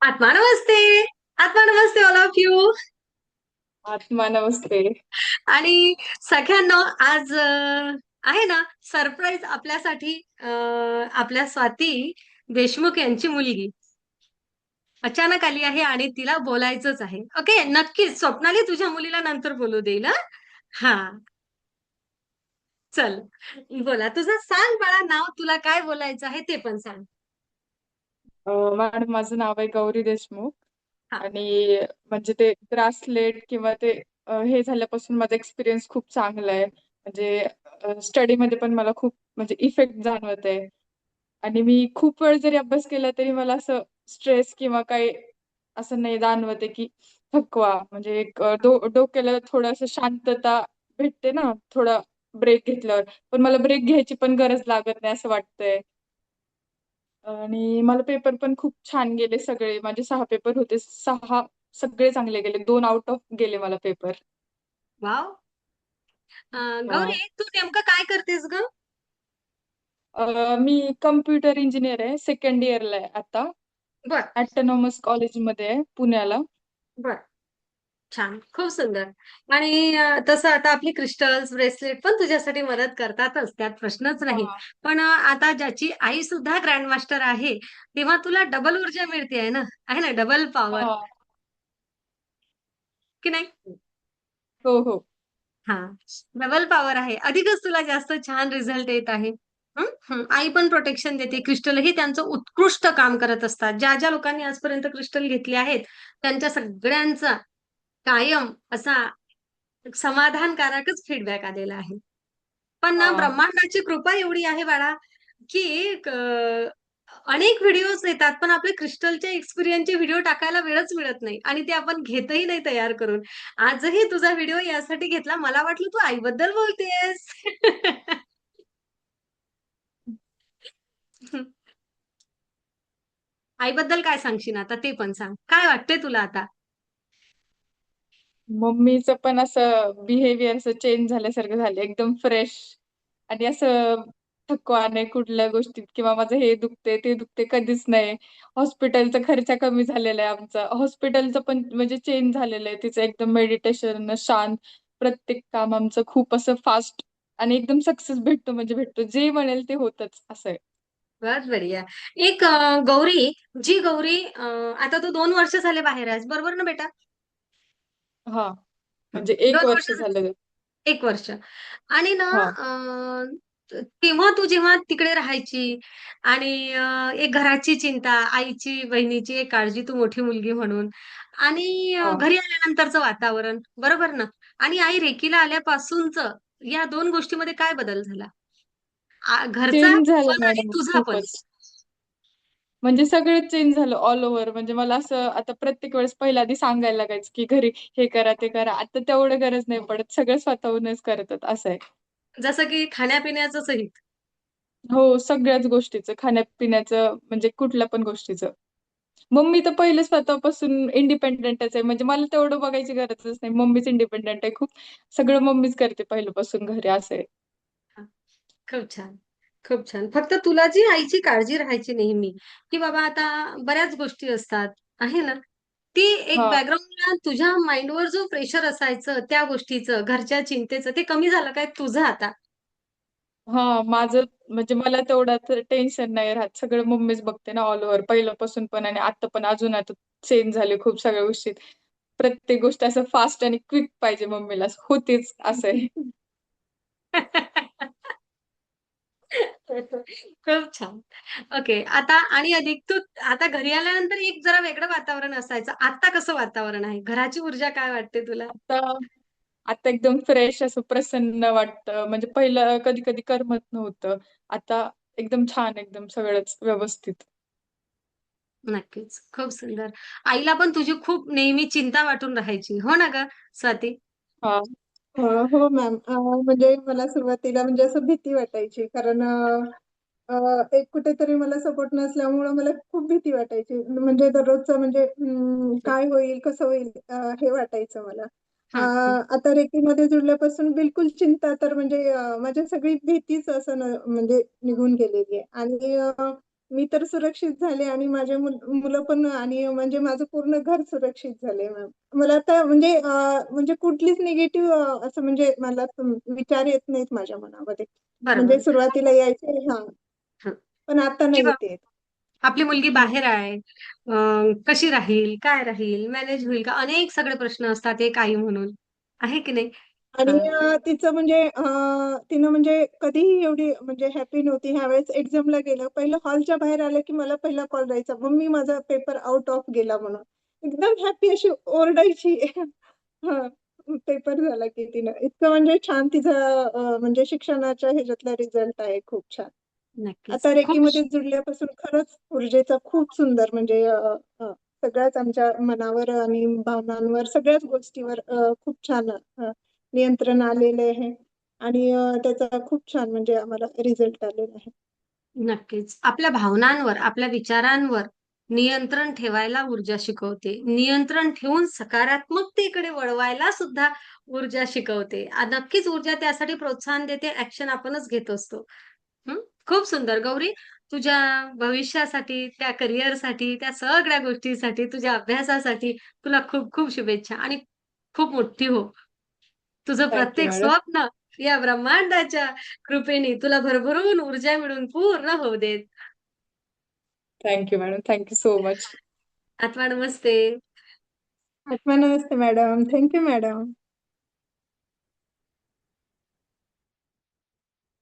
आत्मा नमस्ते. आत्मा नमस्ते all of you. आत्मा नमस्ते. आणि सगळ्यांना आज आहे ना सरप्राईज आपल्यासाठी, आपल्या स्वाती देशमुख यांची मुलगी अचानक आली आहे आणि तिला बोलायचंच आहे. ओके, नक्कीच स्वप्नाली तुझ्या मुलीला नंतर बोलू देईल. हं? हा, चल बोला, तुझं सांग बाळा, नाव तुला काय बोलायचं आहे ते पण सांग. मॅडम माझं नाव आहे गौरी देशमुख. हा. आणि म्हणजे ते ब्रासलेट किंवा ते हे झाल्यापासून माझा एक्सपिरियन्स खूप चांगला आहे. म्हणजे स्टडीमध्ये पण मला खूप म्हणजे इफेक्ट जाणवत आहे. आणि मी खूप वेळ जरी अभ्यास केला तरी मला असं स्ट्रेस किंवा काही असं नाही जाणवत आहे की थकवा म्हणजे एक डोक्याला थोडंसं शांतता भेटते ना थोडा ब्रेक घेतल्यावर. पण मला ब्रेक घ्यायची पण गरज लागत नाही असं वाटतंय. आणि मला पेपर पण खूप छान गेले सगळे. माझे 6 पेपर होते. 6 सगळे चांगले गेले. 2 आउट ऑफ गेले मला पेपर. वाव. हा. गौरी, तू नेमकं काय करतेस ग? मी कम्प्युटर इंजिनियर आहे. सेकंड इयरला आहे आता. बर. ऑटोनॉमस कॉलेजमध्ये आहे पुण्याला. बर. छान, खूप सुंदर. आणि तसं आता आपली क्रिस्टल्स ब्रेसलेट पण तुझ्यासाठी मदत करतातच, त्यात प्रश्नच नाही. हा. पण आता ज्याची आई सुद्धा ग्रँड मास्टर आहे, तेव्हा तुला डबल ऊर्जा मिळते आहे ना, आहे ना, डबल पॉवर, हा. की नाही? हो, हो. हा, डबल पॉवर आहे, अधिकच तुला जास्त छान रिझल्ट येत आहे. हं? हं. आई पण प्रोटेक्शन देते, क्रिस्टलही त्यांचं उत्कृष्ट काम करत असतात. ज्या ज्या लोकांनी आजपर्यंत क्रिस्टल घेतले आहेत, त्यांच्या सगळ्यांचा कायम असा समाधानकारकच फीडबॅक आलेला आहे. पण ना हा. ब्रह्मांडाची कृपा एवढी आहे बाळा, की अनेक व्हिडिओज येतात, पण आपले क्रिस्टलच्या एक्सपिरियन्सचे व्हिडिओ टाकायला वेळच मिळत नाही आणि ते आपण घेतही नाही तयार करून. आजही तुझा व्हिडिओ यासाठी घेतला, मला वाटलं तू आईबद्दल बोलतेस. आईबद्दल काय सांगशील आता ते पण सांग. काय वाटतंय तुला आता? मम्मीचं पण असं बिहेवियर असं चेंज झाल्यासारखं झालं. एकदम फ्रेश आणि असं थकवा नाही कुठल्या गोष्टीत किंवा माझं हे दुखते ते दुखते कधीच नाही. हॉस्पिटलचा खर्च कमी झालेला आहे आमचा. हॉस्पिटलचं पण म्हणजे चेंज झालेलं आहे. तिचं एकदम मेडिटेशन, शांत प्रत्येक काम आमचं खूप असं फास्ट आणि एकदम सक्सेस भेटतो म्हणजे भेटतो. जे म्हणेल ते होतच असं आहे. बहुत बढिया. एक गौरी, जी गौरी आता तू 2 वर्ष झाले बाहेर आहेस, बरोबर ना बेटा? हां. हं. म्हणजे 1 2 वर्ष वर्ष, झालं. 1 वर्ष. आणि ना हां. तेव्हा तू जेव्हा तिकडे राहायची आणि एक घराची चिंता, आईची, बहिणीची एक काळजी, तू मोठी मुलगी म्हणून, आणि हां. घरी आल्यानंतरचं वातावरण, बरोबर ना? आणि आई रेकीला आल्यापासूनचं या 2 गोष्टीमध्ये काय बदल झाला? घरचा चेंज झालं पण आणि मॅडम तुझा पण. खूपच. म्हणजे सगळंच चेंज झालं ऑल ओव्हर. म्हणजे मला असं आता प्रत्येक वेळेस पहिल्या आधी सांगायला लागायचं, की घरी हे करा, ते करा. आता तेवढं गरज नाही पडत. सगळं स्वतःहूनच करतात असं आहे. जसं की खाण्यापिण्याचं सहित. हो, सगळ्याच गोष्टीचं, खाण्यापिण्याचं म्हणजे कुठल्या पण गोष्टीचं. मम्मी तर पहिले स्वतःपासून इंडिपेंडंटच आहे. म्हणजे मला तेवढं बघायची गरजच नाही. मम्मीच इंडिपेंडंट आहे खूप. सगळं मम्मीच करते पहिल्यापासून घरी असं आहे. हां, खूप छान. खूप छान. फक्त तुला जी आईची काळजी राहायची नेहमी, की बाबा आता बऱ्याच गोष्टी असतात, आहे ना? ती एक हां. बॅकग्राऊंडला तुझ्या माइंडवर जो प्रेशर असायचं त्या गोष्टीचं, घरच्या चिंतेचं, ते कमी झालं काय तुझं आता? हां, माझं म्हणजे मला तेवढं तर टेन्शन नाही राहत. सगळं मम्मीच बघते ना ऑल ओव्हर पहिल्यापासून पण आणि आता पण अजून आता चेंज झाले खूप सगळ्या गोष्टीत. प्रत्येक गोष्ट असं फास्ट आणि क्विक पाहिजे मम्मीला होतेच असं आहे. खूप छान. ओके. आता आणि अधिक तू आता घरी आल्यानंतर एक जरा वेगळं वातावरण असायचं. आता कसं वातावरण आहे? घराची ऊर्जा काय वाटते तुला? आता आता एकदम फ्रेश असं प्रसन्न वाटतं. म्हणजे पहिलं कधी-कधी करमत नव्हतं. आता एकदम छान एकदम सगळंच व्यवस्थित. नक्कीच. खूप सुंदर. आईला पण तुझी खूप नेहमी चिंता वाटून राहायची. हो ना गं स्वाती? हां. हो मॅम. म्हणजे मला सुरुवातीला म्हणजे असं भीती वाटायची कारण एक कुठेतरी मला सपोर्ट नसल्यामुळं मला खूप भीती वाटायची. म्हणजे दररोजचं म्हणजे काय होईल, कसं होईल हे वाटायचं मला. हं, हं. आता रेकीमध्ये जुडल्यापासून बिलकुल चिंता तर म्हणजे माझी सगळी भीतीच असं म्हणजे निघून गेलेली आहे. आणि मी तर सुरक्षित झाले आणि माझे मुलं पण आणि म्हणजे माझं पूर्ण घर सुरक्षित झाले मॅम. मला आता म्हणजे कुठलीच निगेटिव्ह असं म्हणजे मला विचार येत नाहीत माझ्या मनामध्ये. म्हणजे बरोबर. सुरुवातीला यायचे हा, हं. पण आता नाही किंवा येत. आपली मुलगी हं. बाहेर आहे, कशी राहील, काय राहील, मॅनेज होईल का? अनेक सगळे प्रश्न असतात एक आई म्हणून. आहे की नाही? आणि हां. तिचं म्हणजे तिनं म्हणजे कधीही एवढी म्हणजे हॅपी नव्हती. ह्यावेळेस एक्झामला गेलं. पहिलं हॉलच्या बाहेर आलं की मला पहिला कॉल जायचा, "मम्मी माझा पेपर आउट ऑफ गेला" म्हणून. एकदम हॅपी अशी ओरडायची. हां, पेपर झाला की तिनं. इतकं म्हणजे छान तिचं म्हणजे शिक्षणाच्या ह्याच्यातला रिझल्ट आहे खूप छान. नक्कीच. आता खूप रेकीमध्ये जुळल्यापासून खरंच ऊर्जेचा खूप सुंदर म्हणजे अ, सगळ्याच आमच्या मनावर आणि भावनांवर सगळ्याच गोष्टीवर खूप छान नियंत्रण आलेलं आहे आणि त्याचा खूप छान म्हणजे आम्हाला रिझल्ट आलेला आहे. नक्कीच. आपल्या भावनांवर, आपल्या विचारांवर नियंत्रण ठेवायला ऊर्जा शिकवते. नियंत्रण ठेवून सकारात्मकतेकडे वळवायला सुद्धा ऊर्जा शिकवते. नक्कीच ऊर्जा त्यासाठी प्रोत्साहन देते, ॲक्शन आपणच घेत असतो. हं. खूप सुंदर. गौरी, तुझ्या भविष्यासाठी, त्या करिअरसाठी, त्या सगळ्या गोष्टीसाठी, तुझ्या अभ्यासासाठी तुला खूप खूप शुभेच्छा आणि खूप मोठी हो. तुझं थँक यू प्रत्येक मॅडम. स्वप्न या ब्रह्मांडाच्या कृपेने तुला भरभरून ऊर्जा मिळून पूर्ण होऊ देत. Thank you madam. Thank you so much. आत्मा नमस्ते. आत्मा नमस्ते मॅडम. Thank you madam.